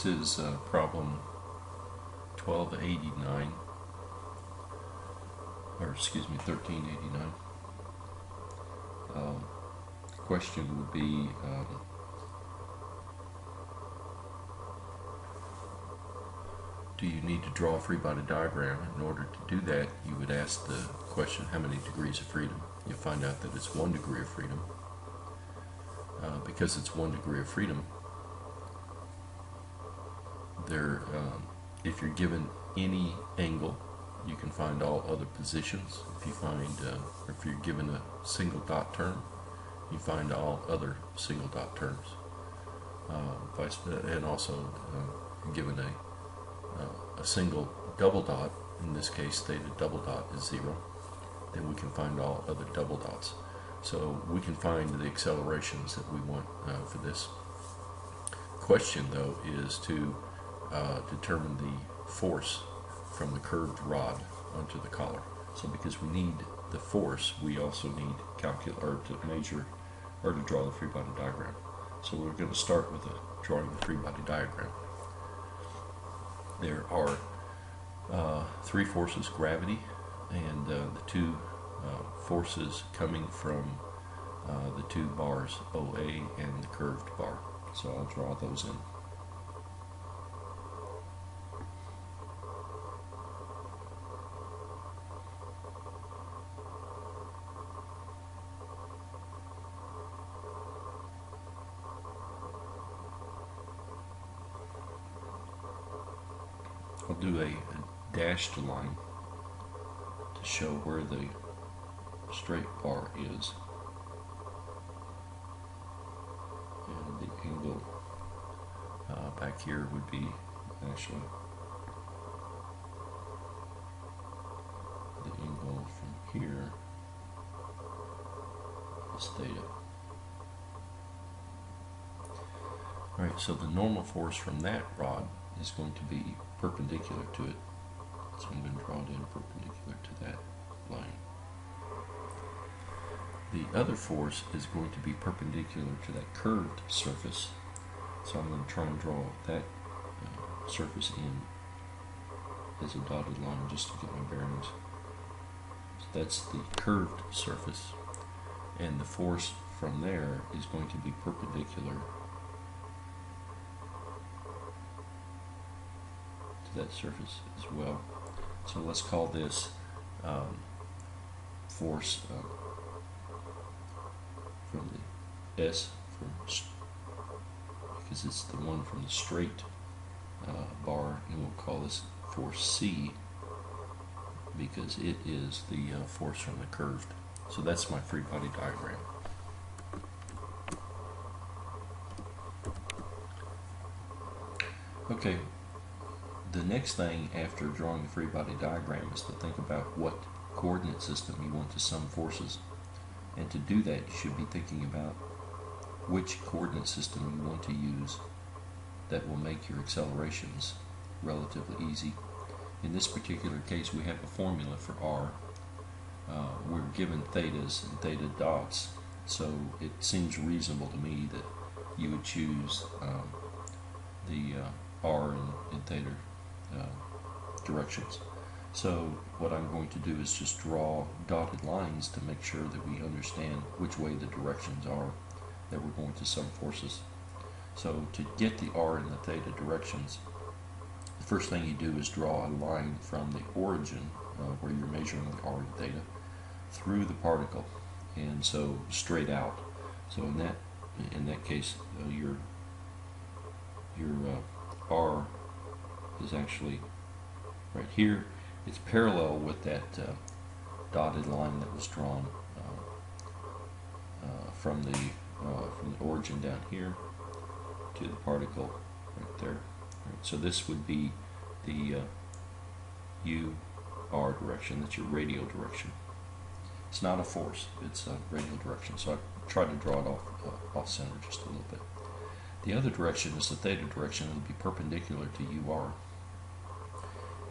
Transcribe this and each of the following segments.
This is problem 1289, or excuse me, 1389. The question would be, do you need to draw a free body diagram? In order to do that, you would ask the question, how many degrees of freedom? You find out that it's 1 degree of freedom. Because it's 1 degree of freedom, if you're given any angle, you can find all other positions. If you're given a single dot term, you find all other single dot terms. And also, given a single double dot, in this case theta double dot is 0, then we can find all other double dots. So we can find the accelerations that we want for this. Question, though, is to determine the force from the curved rod onto the collar. So because we need the force, we also need to measure or to draw the free body diagram. So we're going to start with drawing the free body diagram. There are 3 forces: gravity, and the 2 forces coming from the 2 bars OA and the curved bar. So I'll draw those in. I'll do a dashed line to show where the straight bar is, and the angle back here would be actually the angle from here is theta. Alright, so the normal force from that rod is going to be perpendicular to it, so I'm going to draw it in perpendicular to that line. The other force is going to be perpendicular to that curved surface, so I'm going to try and draw that surface in as a dotted line just to get my bearings. So that's the curved surface, and the force from there is going to be perpendicular to that surface as well. So let's call this force from the S, because it's the one from the straight bar, and we'll call this force C because it is the force from the curved. So that's my free body diagram. Okay, the next thing after drawing the free body diagram is to think about what coordinate system you want to sum forces. And to do that, you should be thinking about which coordinate system you want to use that will make your accelerations relatively easy. In this particular case, we have a formula for R. We're given thetas and theta dots, so it seems reasonable to me that you would choose the R and theta directions. So what I'm going to do is just draw dotted lines to make sure that we understand which way the directions are that we're going to sum forces. So to get the R and the theta directions, the first thing you do is draw a line from the origin where you're measuring the R and theta through the particle, and so straight out. So in that case, your R is actually right here. It's parallel with that dotted line that was drawn from the origin down here to the particle right there. Right, so this would be the UR direction. That's your radial direction. It's not a force, it's a radial direction. So I tried to draw it off center just a little bit. The other direction is the theta direction. It will be perpendicular to UR,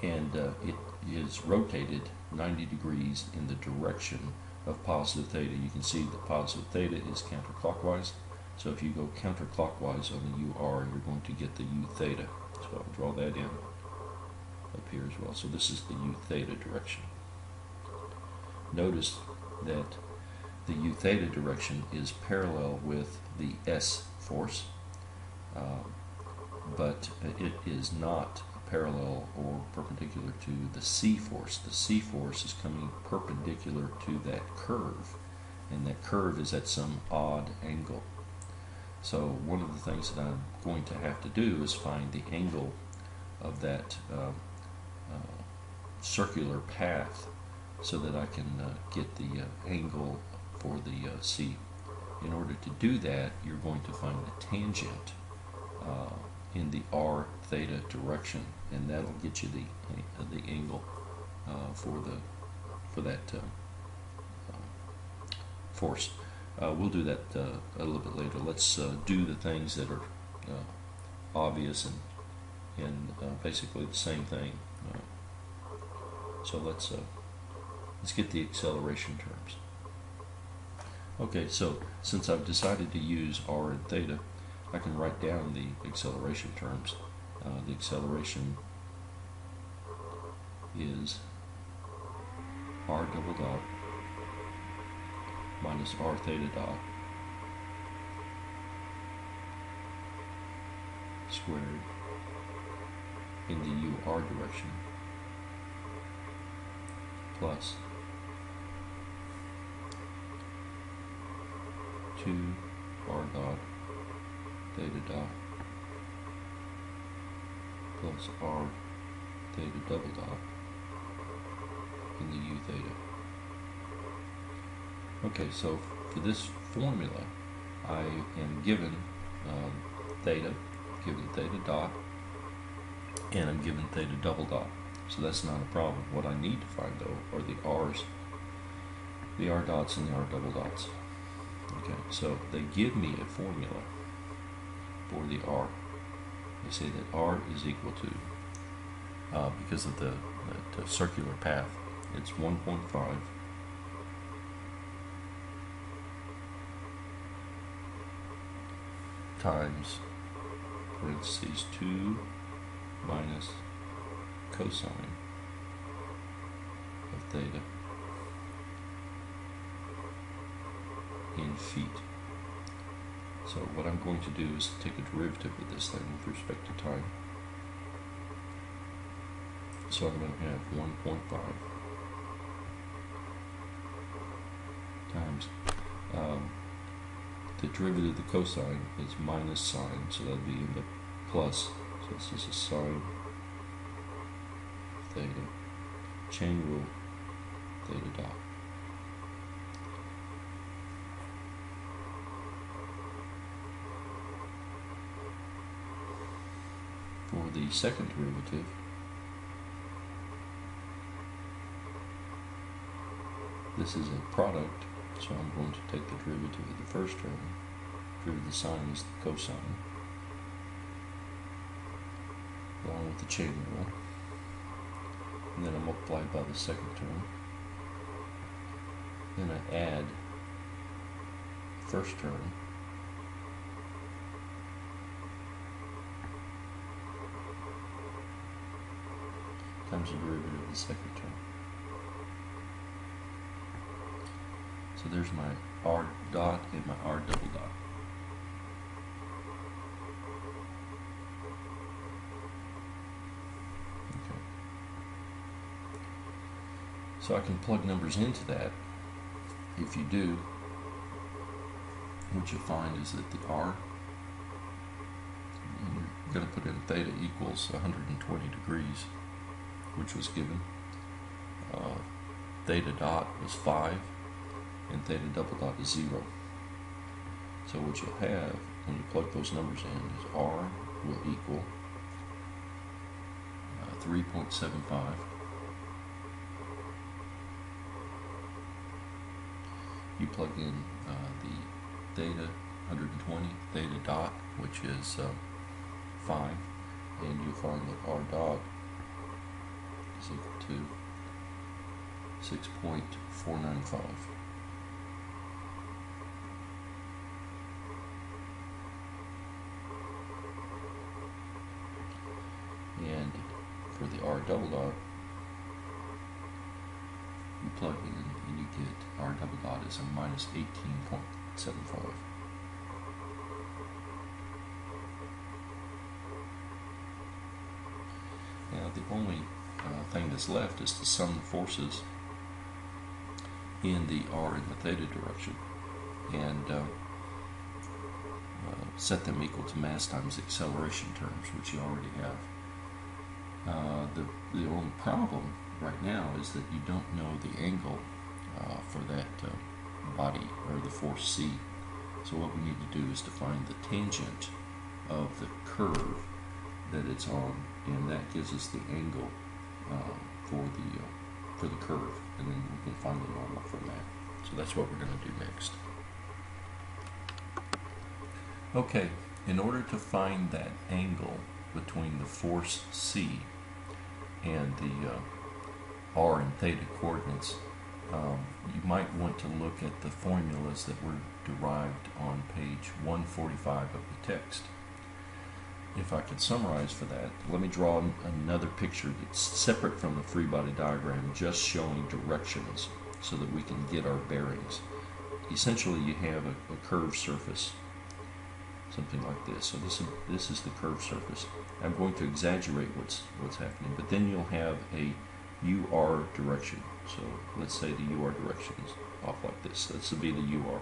and it is rotated 90 degrees in the direction of positive theta. You can see that positive theta is counterclockwise, so if you go counterclockwise on the UR, you're going to get the U theta. So I'll draw that in up here as well. So this is the u theta direction. Notice that the u theta direction is parallel with the S force, but it is not parallel or perpendicular to the C force. The C force is coming perpendicular to that curve, and that curve is at some odd angle. So one of the things that I'm going to have to do is find the angle of that circular path so that I can get the angle for the C. In order to do that, you're going to find the tangent in the r theta direction, and that'll get you the angle for that force. We'll do that a little bit later. Let's do the things that are obvious and basically the same thing. So let's get the acceleration terms. Okay, so since I've decided to use r and theta, I can write down the acceleration terms. The acceleration is r double dot minus r theta dot squared in the ur direction plus 2 r dot theta dot plus r theta double dot in the u theta. Okay, so for this formula, I am given theta, given theta dot, and I'm given theta double dot. So that's not a problem. What I need to find, though, are the r's, the r dots and the r double dots. Okay, so they give me a formula for the r. They say that r is equal to, because of the circular path, it's 1.5 times, parentheses, 2 minus cosine of theta in feet. So what I'm going to do is take a derivative of this thing with respect to time. So I'm going to have 1.5 times the derivative of the cosine is minus sine, so that'd be in the plus. So this is a sine theta, chain rule theta dot. For the second derivative, this is a product, so I'm going to take the derivative of the first term. Derivative of the sine is the cosine, along with the chain rule. And then I multiply by the second term. Then I add the first term. Times the derivative of the second term. So there's my r dot and my r double dot. Okay. So I can plug numbers into that. If you do, what you'll find is that the r, and you're going to put in theta equals 120 degrees, which was given. Theta dot was 5, and theta double dot is 0. So what you'll have when you plug those numbers in is r will equal 3.75. You plug in the theta 120, theta dot, which is 5, and you'll find that r dot is equal to 6.495. double dot, you plug in and you get R double dot is a minus 18.75. Now the only thing that's left is to sum the forces in the R and the theta direction and set them equal to mass times acceleration terms, which you already have. The only problem right now is that you don't know the angle for that body, or the force C. So what we need to do is to find the tangent of the curve that it's on, and that gives us the angle for the curve, and then we can find the normal from that. So that's what we're going to do next. Okay, in order to find that angle between the force C and the R and theta coordinates, you might want to look at the formulas that were derived on page 145 of the text. If I could summarize for that, let me draw another picture that's separate from the free body diagram, just showing directions so that we can get our bearings. Essentially, you have a curved surface, something like this. So this is the curved surface. I'm going to exaggerate what's happening, but then you'll have a UR direction. So let's say the UR direction is off like this. This will be the UR.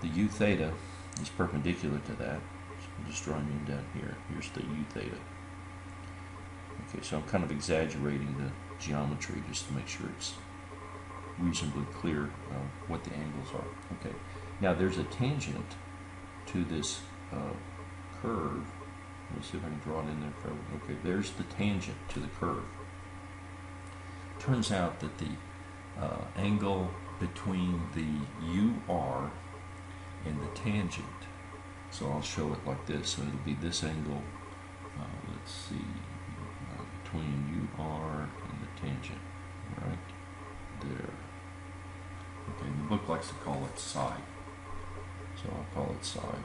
The U theta is perpendicular to that. So I'm just drawing it down here. Here's the U theta. Okay, so I'm kind of exaggerating the geometry just to make sure it's reasonably clear what the angles are. Okay, now there's a tangent to this curve. Let me see if I can draw it in there. Okay, there's the tangent to the curve. Turns out that the angle between the UR and the tangent, so I'll show it like this. So it'll be this angle, let's see, between UR and the tangent, right there. Okay, the book likes to call it psi, so I'll call it psi.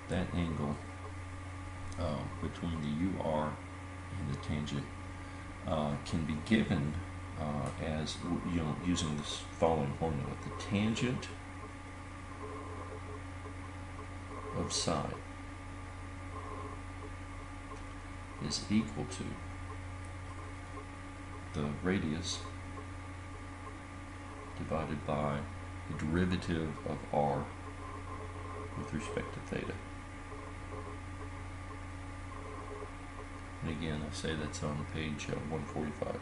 That angle between the UR and the tangent can be given as, using this following formula. The tangent of psi is equal to the radius divided by the derivative of r with respect to theta. And again, I say that's on page 145.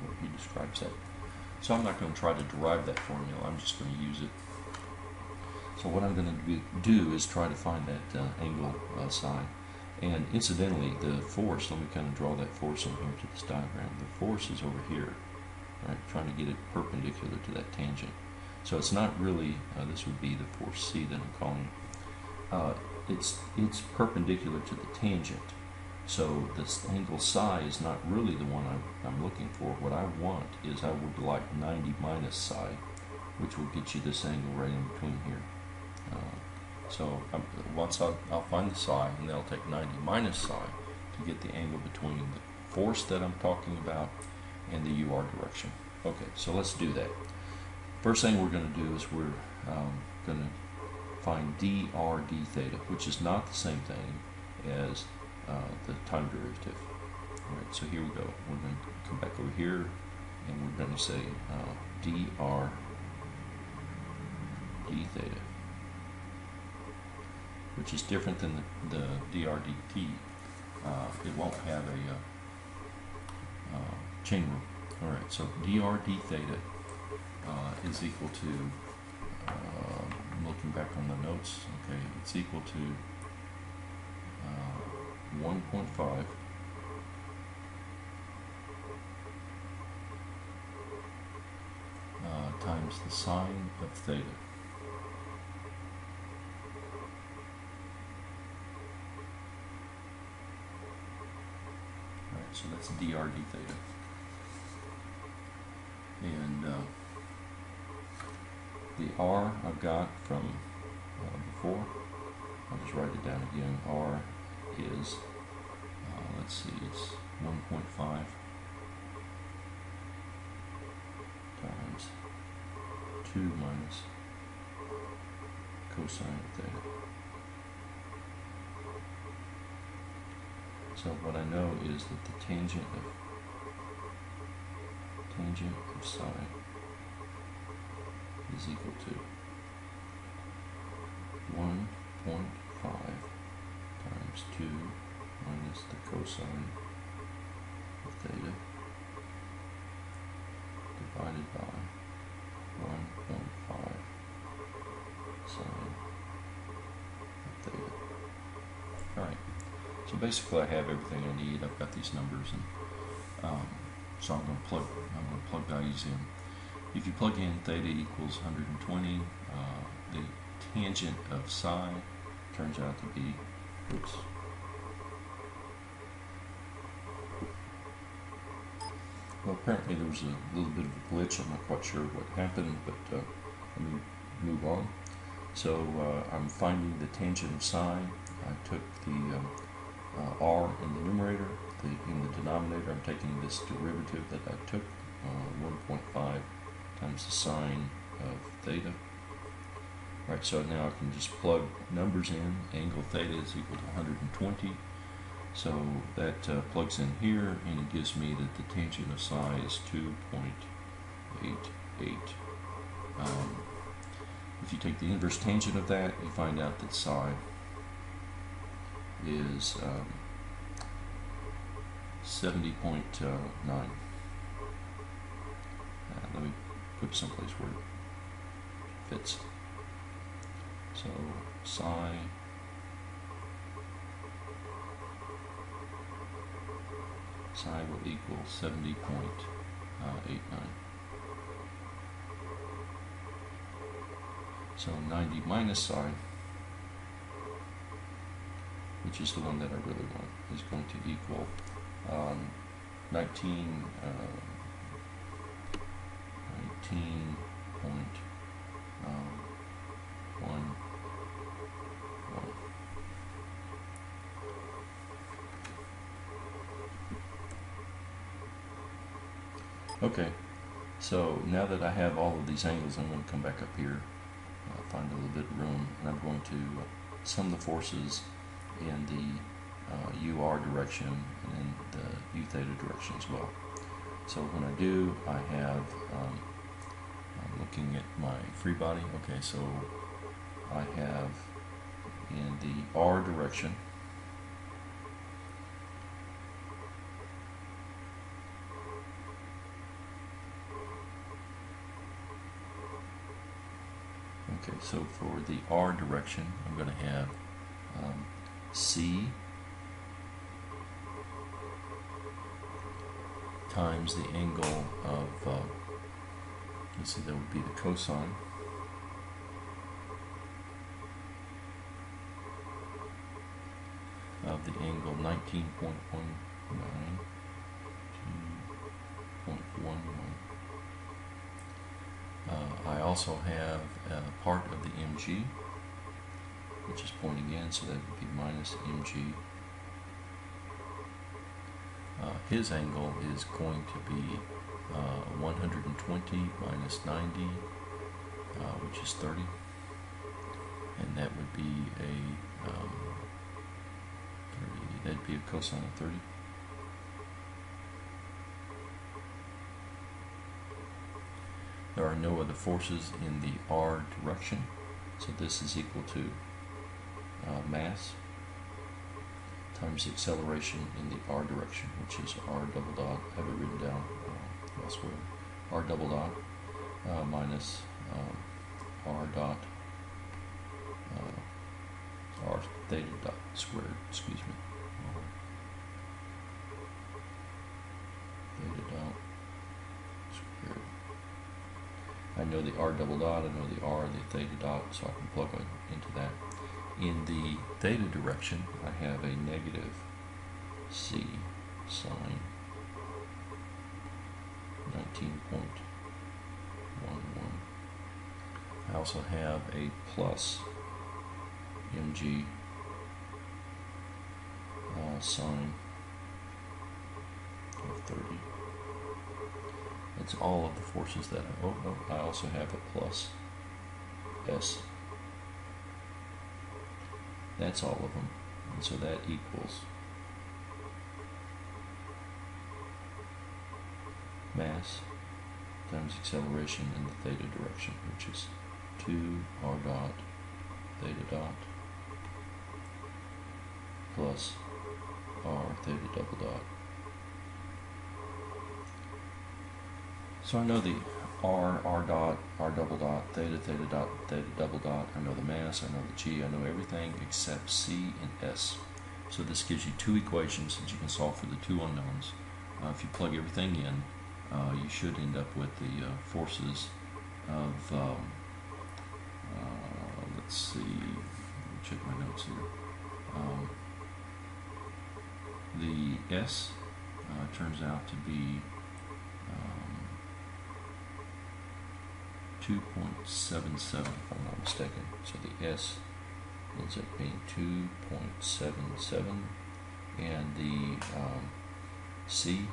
Where he describes that. So I'm not going to try to derive that formula, I'm just going to use it. So what I'm going to do is try to find that angle psi. And incidentally, the force, let me kind of draw that force in here to this diagram. The force is over here, right? Trying to get it perpendicular to that tangent. So it's not really, this would be the force C that I'm calling it. It's perpendicular to the tangent. So this angle psi is not really the one I'm looking for. What I want is, I would like 90 minus psi, which will get you this angle right in between here. Once I'll find the psi, and then I'll take 90 minus psi to get the angle between the force that I'm talking about and the UR direction. Okay, so let's do that. First thing we're going to do is we're going to find dr d theta, which is not the same thing as the time derivative. Alright, so here we go. We're going to come back over here, and we're going to say dr d theta, which is different than the dr dt. It won't have a chain rule. Alright, so dr d theta is equal to, looking back on the notes, okay, it's equal to 1.5 times the sine of theta. Alright, so that's dr d theta. And the R I've got from before. I'll just write it down again. R is, let's see, it's 1.5 times 2 minus cosine of theta. So what I know is that the tangent of psi is equal to 1.5 times 2 minus the cosine of theta divided by 1.5 sine of theta. Alright, so basically I have everything I need. I've got these numbers, and so I'm going to plug values in. If you plug in theta equals 120, the tangent of psi turns out to be, oops, well, apparently there was a little bit of a glitch. I'm not quite sure what happened, but let me move on. So I'm finding the tangent of psi. I took the r in the numerator. In the denominator, I'm taking this derivative that I took, 1.5 times the sine of theta. Right, so now I can just plug numbers in. Angle theta is equal to 120. So that plugs in here, and it gives me that the tangent of psi is 2.88. If you take the inverse tangent of that, you find out that psi is 70.9. Let me put it someplace where it fits. So psi will equal 70.89. So 90 minus psi, which is the one that I really want, is going to equal 19.11. Okay, so now that I have all of these angles, I'm going to come back up here, find a little bit of room, and I'm going to sum the forces in the UR direction and in the U theta direction as well. So when I do, I have, I'm looking at my free body. Okay, so I have in the R direction, okay, so for the R direction, I'm going to have C times the angle of, let's see, that would be the cosine of the angle 19.19 to 0.11. I also have part of the mg, which is pointing in, so that would be minus mg. His angle is going to be 120 minus 90, which is 30, and that would be a 30. That'd be a cosine of 30. There are no other forces in the R direction, so this is equal to mass times the acceleration in the R direction, which is R double dot. I have it written down elsewhere. R double dot minus R dot R theta dot squared, excuse me. Theta dot squared. I know the R double dot, I know the R and the theta dot, so I can plug into that. In the theta direction, I have a negative C sine 19.11. I also have a plus mg sine of 30. It's all of the forces that I also have a plus s. That's all of them, and so that equals mass times acceleration in the theta direction, which is 2r dot theta dot plus r theta double dot. So I know the r dot, r double dot, theta dot, theta double dot. I know the mass, I know the g, I know everything except c and s. So this gives you two equations that you can solve for the two unknowns. If you plug everything in, you should end up with the forces of, let's see, let me check my notes here. The S turns out to be 2.77 if I'm not mistaken. So the S ends up being 2.77, and the C,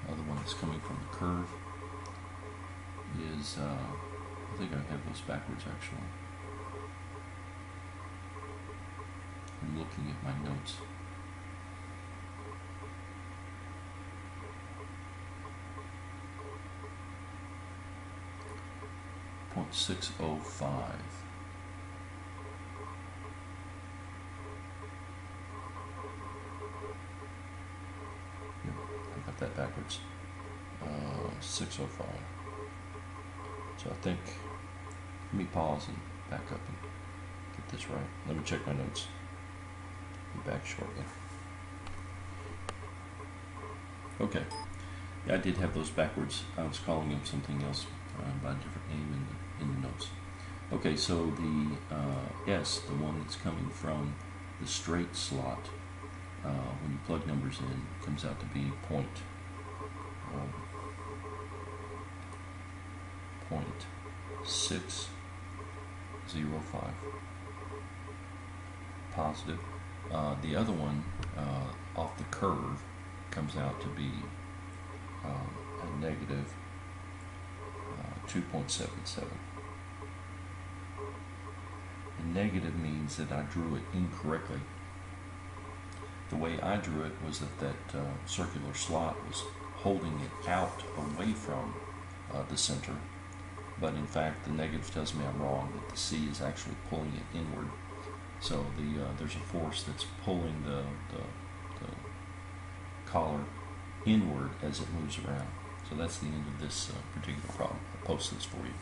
the one that's coming from the curve, is, I think I have those backwards actually. I'm looking at my notes. .605. Yep, I got that backwards. 605. So I think, let me pause and back up and get this right. Let me check my notes. Be back shortly. Okay. Yeah, I did have those backwards. I was calling them something else by a different name in the notes. Okay, so the S, the one that's coming from the straight slot, when you plug numbers in, comes out to be .605. Positive. The other one, off the curve, comes out to be a negative 2.77. The negative means that I drew it incorrectly. The way I drew it was that circular slot was holding it out away from the center, but in fact the negative tells me I'm wrong, that the C is actually pulling it inward. So there's a force that's pulling the collar inward as it moves around. So that's the end of this particular problem. I'll post this for you.